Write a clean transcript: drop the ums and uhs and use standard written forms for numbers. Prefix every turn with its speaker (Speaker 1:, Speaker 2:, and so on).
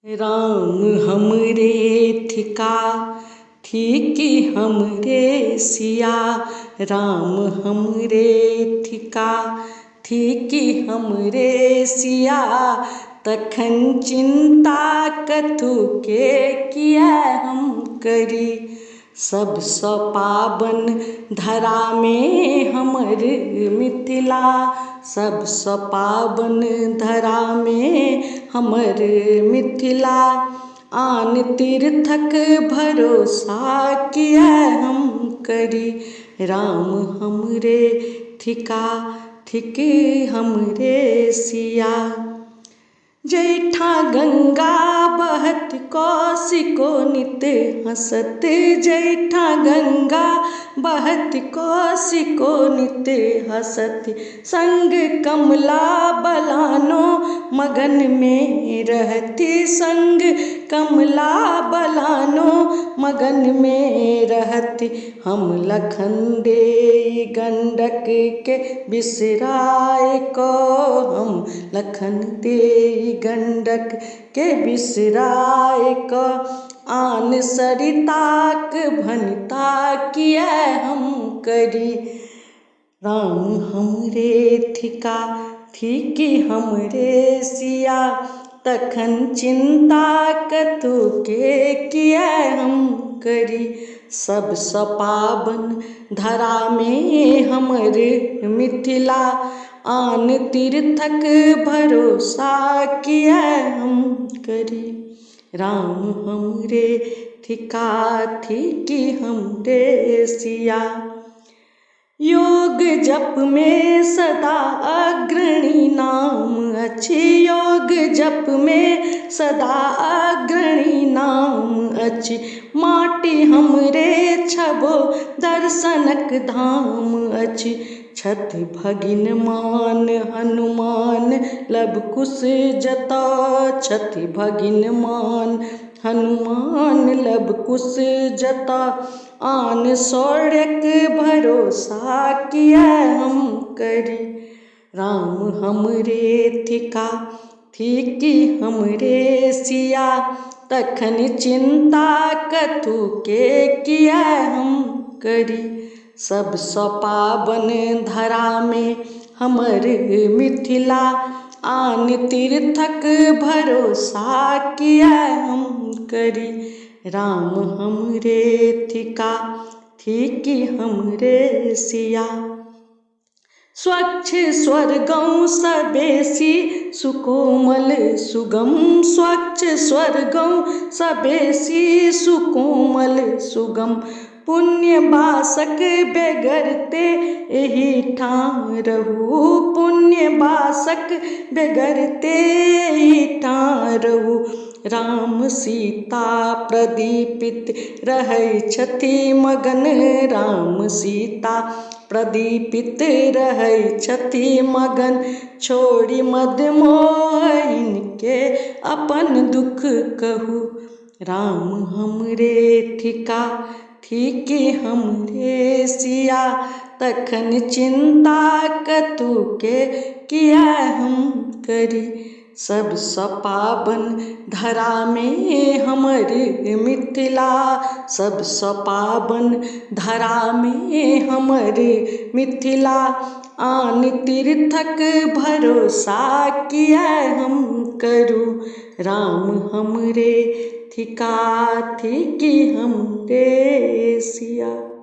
Speaker 1: राम हमरे थिका थी कि हमरे सिया। राम हमरे थिका थी कि हमरे सिया। तखन चिंता कथु के किया हम करी। सब स पाबन धरा में हमर मिथिला। सब स पाबन धरा में हमर मिथिला। आन तीर्थक भरोसा किया हम करी। राम हमरे थिका थिक हमरे सिया। जैठा गंगा बहत कौशिको नित हंसत। जैठा गंगा बहत कौशिको नित हंसत। संग कमला बलानो मगन में रहती। संग कमला बलानो मगन में रहती। हम लखन देई गंडक के बिसराए को। हम लखन देई गंडक के बिसराए को। आन सरिताक भनिता किया हम करी। राम हमरे थिका थी कि हमरे सिया। तखन चिंता कथु के किया हम करी। सब स पाबन धरा में हमर मिथिला। आन तीर्थक भरोसा किया हम करी। राम हमरे थिका थी कि हमरे सिया। योग जप में सदा अग्रणी नाम अछि। योग जप में सदा अग्रणी नाम अछि। माटी हमरे छबो दर्शनक धाम अछि। छथि भगिन मान हनुमान लब कुश जता। छथि भगिन मान हनुमान लब कुश जता। आन शौर्यक भरोसा किया हम करी। राम हमरे थिका थी कि हमरे सिया। तखन चिंता कथु के किया हम करी। सब स पाबन धरा में हमर मिथिला। आन तीर्थक भरोसा किया हम करी। राम हमरे थिका थी कि हमरे सिया। स्वच्छ स्वर्गों स बेसी सुकोमल सुगम। स्वच्छ स्वर्गों स बेसी सुकोमल सुगम। पुण्य बासक बेगरते एही ठाम रहू। पुण्य बासक बेगरते एही ठाम रहू। राम सीता प्रदीपित रहै छथि मगन। राम सीता प्रदीपित रहै छथि मगन। छोड़ि मद मोह इनके अपन दुख कहू। राम हमरे थिका थी कि हमरे सिया। तखन चिंता कथु के किया हम करी। सब स पाबन धरा में हमर मिथिला। सब स पाबन धरा में हमर मिथिला। आन तीर्थक भरोसा किया हम करू। राम हमरे थिका थी कि हमरे सिया।